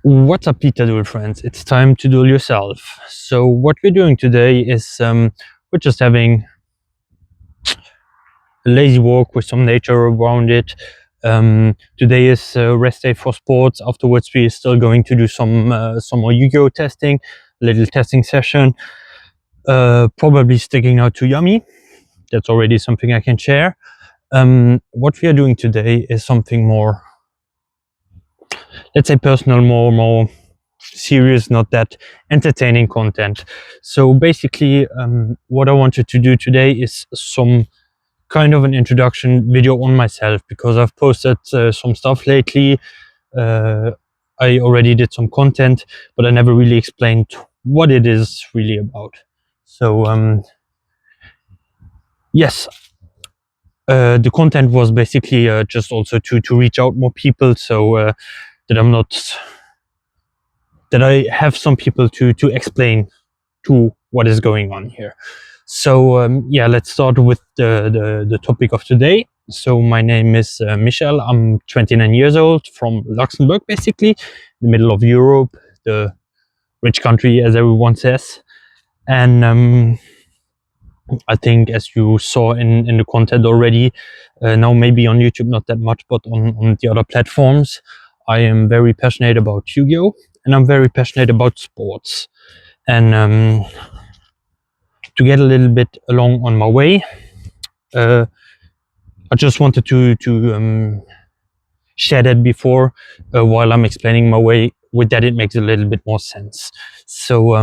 What's up, VitaDuel friends? It's time to duel yourself. So what we're doing today is we're just having a lazy walk with some nature around it. Today is rest day for sports. Afterwards, we're still going to do some more Yu-Gi-Oh testing, a little testing session. Probably sticking out to Yummy. That's already something I can share. What we are doing today is something more, let's say, personal, more serious, not that entertaining content. So basically, what I wanted to do today is some kind of an introduction video on myself, because I've posted some stuff lately. I already did some content, but I never really explained what it is really about. So yes, the content was basically just also to reach out more people, so that I have some people to explain to what is going on here. So yeah, let's start with the topic of today. So my name is Michel. I'm 29 years old, from Luxembourg, basically, the middle of Europe, the rich country, as everyone says. And I think, as you saw in the content already, now maybe on YouTube not that much, but on the other platforms, I am very passionate about Yu-Gi-Oh! And I'm very passionate about sports. And to get a little bit along on my way, I just wanted to share that before, while I'm explaining my way. With that, it makes a little bit more sense. So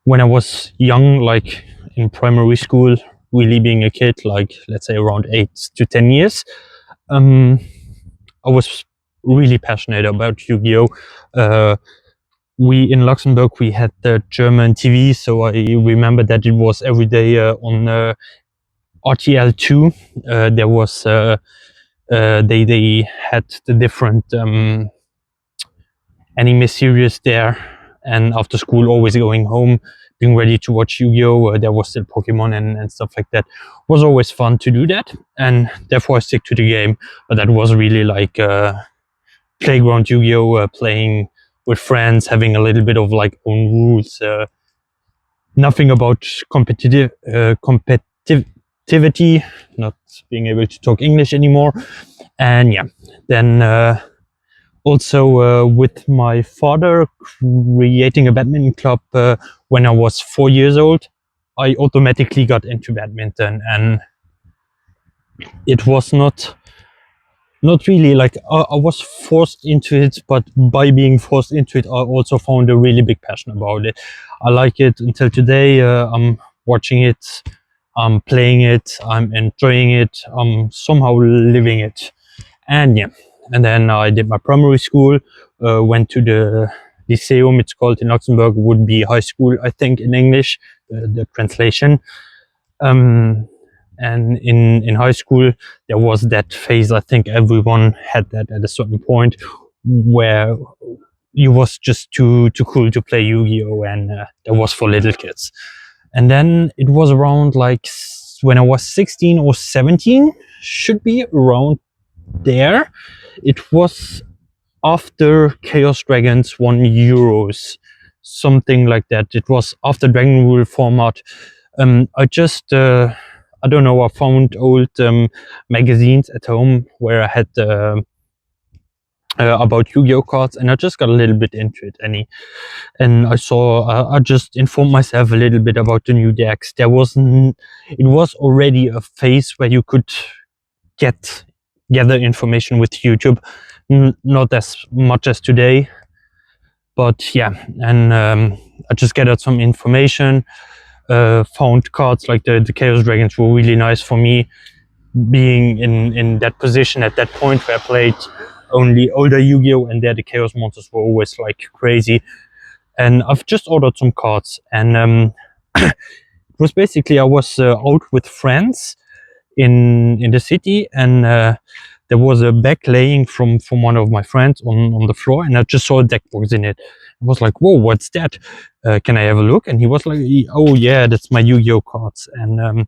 when I was young, like in primary school, really being a kid, like let's say around 8 to 10 years, I was really passionate about Yu-Gi-Oh! We in Luxembourg, we had the German TV, so I remember that it was every day on RTL2. There was they had the different anime series there, and after school, always going home, being ready to watch Yu-Gi-Oh! There was still Pokemon and stuff like that. It was always fun to do that, and therefore I stick to the game. But that was really like playground Yu-Gi-Oh! Playing with friends, having a little bit of like own rules. Nothing about competitivity, not being able to talk English anymore. And yeah, then also with my father creating a badminton club when I was 4 years old, I automatically got into badminton, and it was not really like I was forced into it, but by being forced into it, I also found a really big passion about it. I like it until today. I'm watching it, I'm playing it, I'm enjoying it, I'm somehow living it. And yeah, and then I did my primary school, went to the Lyceum, it's called in Luxembourg, would be high school, I think, in English, the translation. And in high school, there was that phase, I think everyone had that at a certain point, where you was just too cool to play Yu-Gi-Oh! And that was for little kids. And then it was around like when I was 16 or 17, should be around there. It was after Chaos Dragons won Euros, something like that. It was after Dragon Rule format. I just I don't know, I found old magazines at home where I had about Yu-Gi-Oh! Cards, and I just got a little bit into it. And I saw, I just informed myself a little bit about the new decks. It was already a phase where you could gather information with YouTube, not as much as today, but yeah. And I just gathered some information, found cards like the Chaos Dragons were really nice for me, being in that position at that point where I played only older Yu-Gi-Oh! And there the Chaos monsters were always like crazy. And I've just ordered some cards, and it was basically, I was out with friends in the city, and there was a bag laying from one of my friends on the floor, and I just saw a deck box in it. I was like, whoa, what's that? Can I have a look? And he was like, oh yeah, that's my Yu-Gi-Oh! Cards. And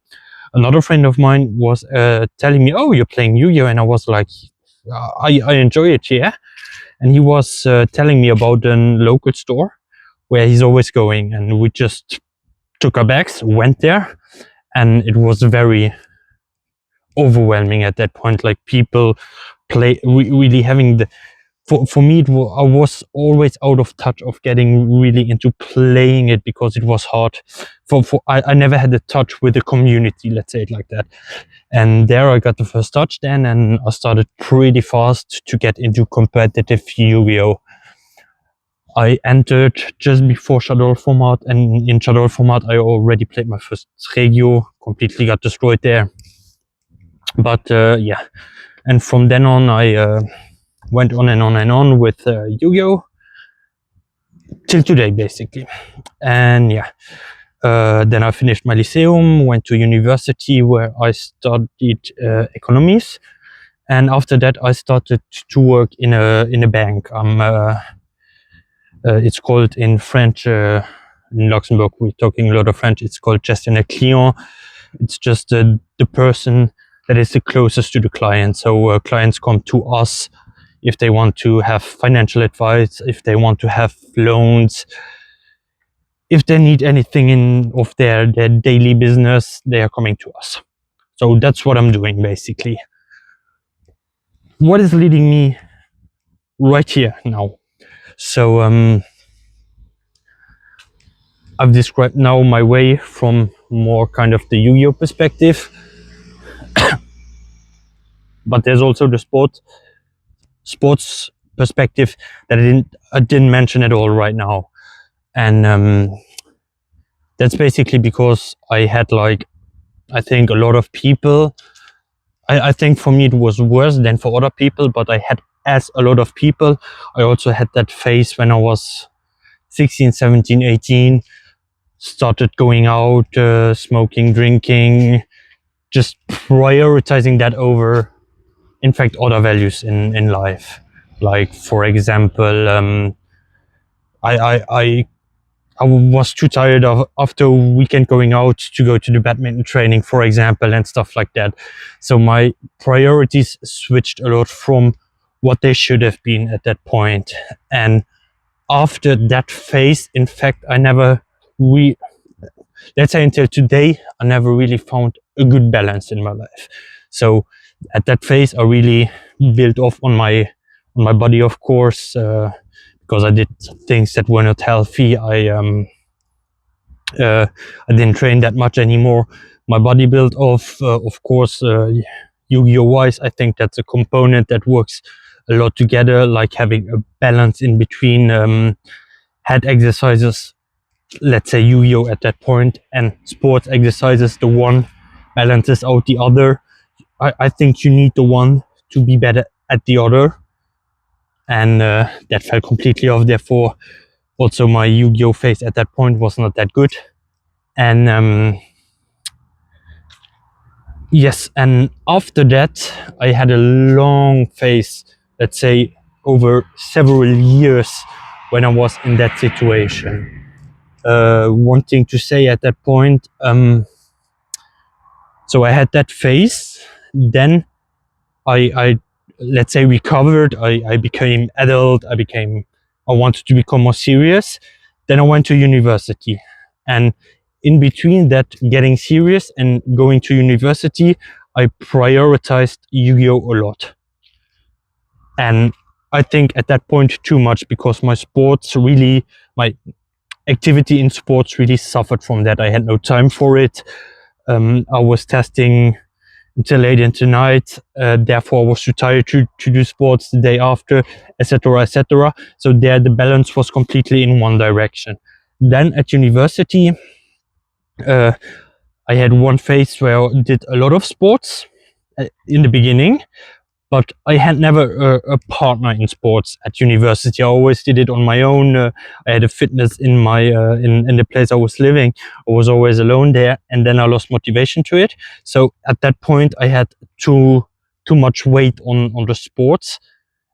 another friend of mine was telling me, oh, you're playing Yu-Gi-Oh! And I was like, I enjoy it, yeah. and he was telling me about a local store where he's always going, and we just took our bags, went there, and it was very overwhelming at that point. Like, people really having the, for me, I was always out of touch of getting really into playing it, because it was hard. I never had a touch with the community, let's say it like that. And there I got the first touch then, and I started pretty fast to get into competitive Yu-Gi-Oh! I entered just before Shadow format, and in Shadow format I already played my first Regio, completely got destroyed there. But yeah, and from then on I went on and on and on with Yu-Gi-Oh! Till today, basically. And yeah, then I finished my lyceum, went to university where I studied economics, and after that I started to work in a bank. It's called in French, in Luxembourg we're talking a lot of French, it's called gestionnaire client. It's just the person that is the closest to the client. So clients come to us if they want to have financial advice, if they want to have loans, if they need anything of their daily business, they are coming to us. So that's what I'm doing, basically. What is leading me right here now? So I've described now my way from more kind of the Yu-Gi-Oh! Perspective, but there's also the sports perspective that I didn't mention at all right now. And that's basically because I had, like, I think a lot of people, I think for me it was worse than for other people, but I had as a lot of people. I also had that phase when I was 16, 17, 18, started going out, smoking, drinking, just prioritizing that over, in fact, other values in life. Like, for example, I was too tired after a weekend going out to go to the badminton training, for example, and stuff like that. So my priorities switched a lot from what they should have been at that point. And after that phase, in fact, let's say until today, I never really found a good balance in my life. So at that phase, I really built off on my body, of course, because I did things that were not healthy. I didn't train that much anymore. My body built off, of course, Yu-Gi-Oh! Wise. I think that's a component that works a lot together, like having a balance in between head exercises, let's say Yu-Gi-Oh! At that point, and sports exercises. The one balances out the other. I think you need the one to be better at the other, and that fell completely off. Therefore, also my Yu-Gi-Oh! Phase at that point was not that good. And yes, and after that I had a long phase, let's say over several years, when I was in that situation. One thing to say at that point, so I had that phase, then I let's say recovered, I became adult, I wanted to become more serious. Then I went to university, and in between that, getting serious and going to university, I prioritized Yu-Gi-Oh! A lot. And I think at that point too much, because my activity in sports really suffered from that. I had no time for it. I was testing until late into the night, therefore I was too tired to do sports the day after, etc., etc. So there the balance was completely in one direction. Then at university, I had one phase where I did a lot of sports in the beginning, but I had never a partner in sports at university. I always did it on my own. I had a fitness in my in the place I was living. I was always alone there, and then I lost motivation to it. So at that point, I had too much weight on the sports,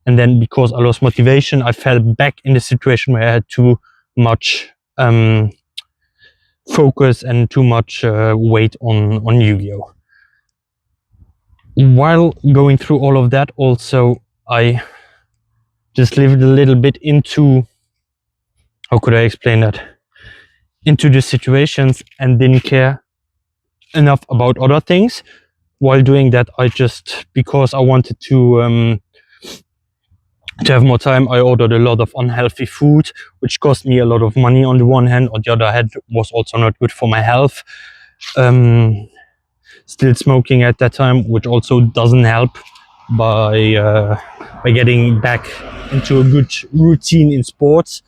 and then because I lost motivation, I fell back in the situation where I had too much focus and too much weight on Yu-Gi-Oh! While going through all of that, also I just lived a little bit into, how could I explain that, into the situations and didn't care enough about other things. While doing that, I just, because I wanted to have more time, I ordered a lot of unhealthy food, which cost me a lot of money on the one hand. On the other hand, was also not good for my health. Still smoking at that time, which also doesn't help by getting back into a good routine in sports.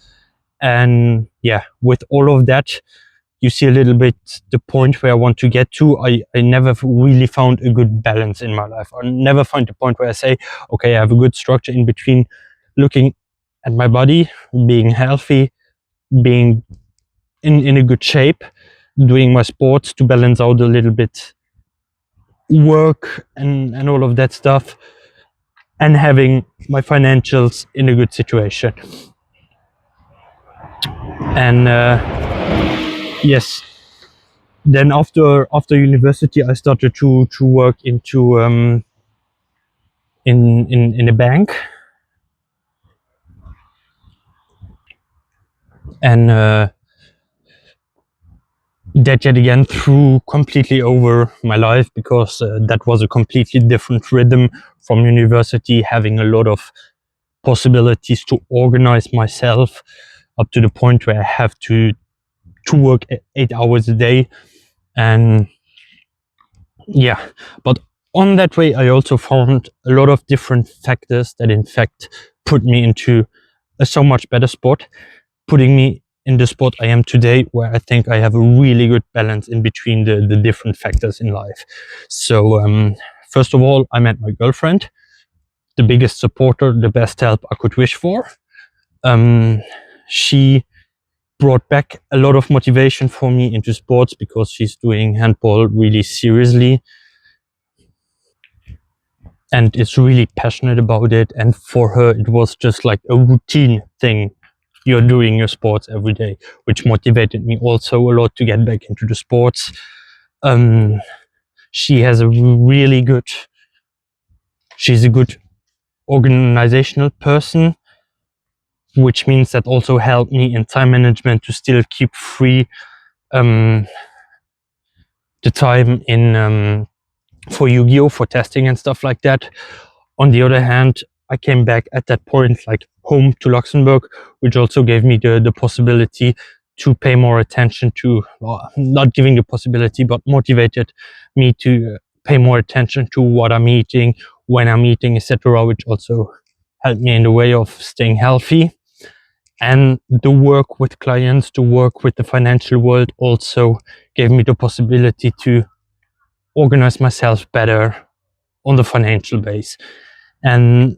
And yeah, with all of that, you see a little bit the point where I want to get to. I never really found a good balance in my life. I never find the point where I say, okay, I have a good structure in between looking at my body, being healthy, being in a good shape, doing my sports to balance out a little bit work and all of that stuff, and having my financials in a good situation. And yes, then after university, I started to work into in a bank, and that yet again threw completely over my life, because that was a completely different rhythm from university, having a lot of possibilities to organize myself up to the point where I have to work 8 hours a day. And yeah, but on that way, I also found a lot of different factors that in fact put me into a so much better spot, putting me in the spot I am today, where I think I have a really good balance in between the different factors in life. So first of all, I met my girlfriend, the biggest supporter, the best help I could wish for. She brought back a lot of motivation for me into sports, because she's doing handball really seriously and is really passionate about it. And for her, it was just like a routine thing. You're doing your sports every day, which motivated me also a lot to get back into the sports. She has a really good, she's a good organizational person, which means that also helped me in time management to still keep free the time in for Yu-Gi-Oh, for testing and stuff like that. On the other hand, I came back at that point like home to Luxembourg, which also gave me the possibility to pay more attention to, well, not giving the possibility, but motivated me to pay more attention to what I'm eating, when I'm eating, etc., which also helped me in the way of staying healthy. And the work with clients, to work with the financial world, also gave me the possibility to organize myself better on the financial base. And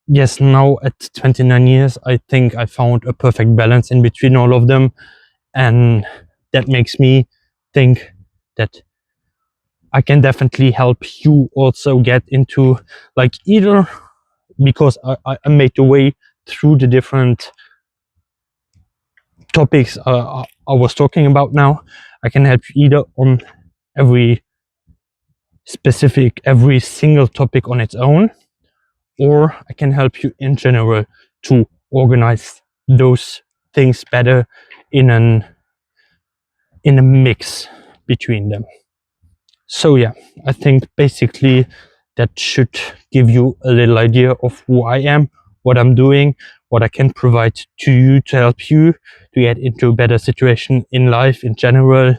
yes, now at 29 years, I think I found a perfect balance in between all of them. And that makes me think that I can definitely help you also get into, like, either because I made the way through the different topics I was talking about now, I can help you either on every single topic on its own, or I can help you in general to organize those things better in a mix between them. So yeah, I think basically that should give you a little idea of who I am, what I'm doing, what I can provide to you to help you to get into a better situation in life in general,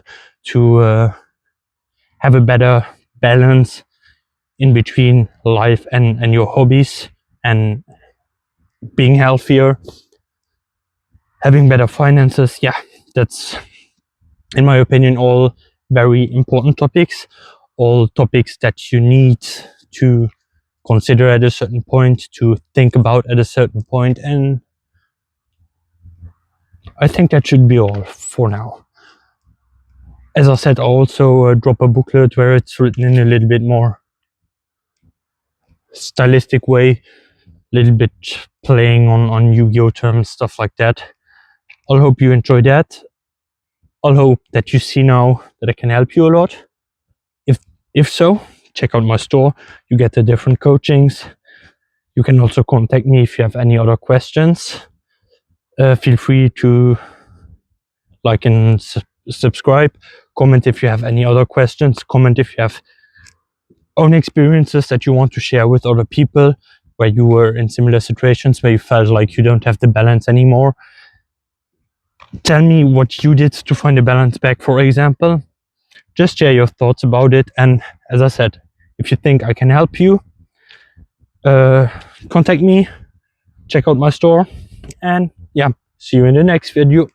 to have a better balance in between life and your hobbies, and being healthier, having better finances. Yeah, that's, in my opinion, all very important topics, all topics that you need to consider at a certain point, to think about at a certain point. And I think that should be all for now. As I said, I'll also drop a booklet where it's written in a little bit more stylistic way, a little bit playing on Yu-Gi-Oh terms, stuff like that. I'll hope you enjoy that. I'll hope that you see now that I can help you a lot. If so, check out my store. You get the different coachings. You can also contact me if you have any other questions. Feel free to like and subscribe. Comment if you have any other questions. Comment if you have own experiences that you want to share with other people, where you were in similar situations where you felt like you don't have the balance anymore. Tell me what you did to find the balance back, for example. Just share your thoughts about it. And as I said, if you think I can help you, contact me, check out my store, and yeah, see you in the next video.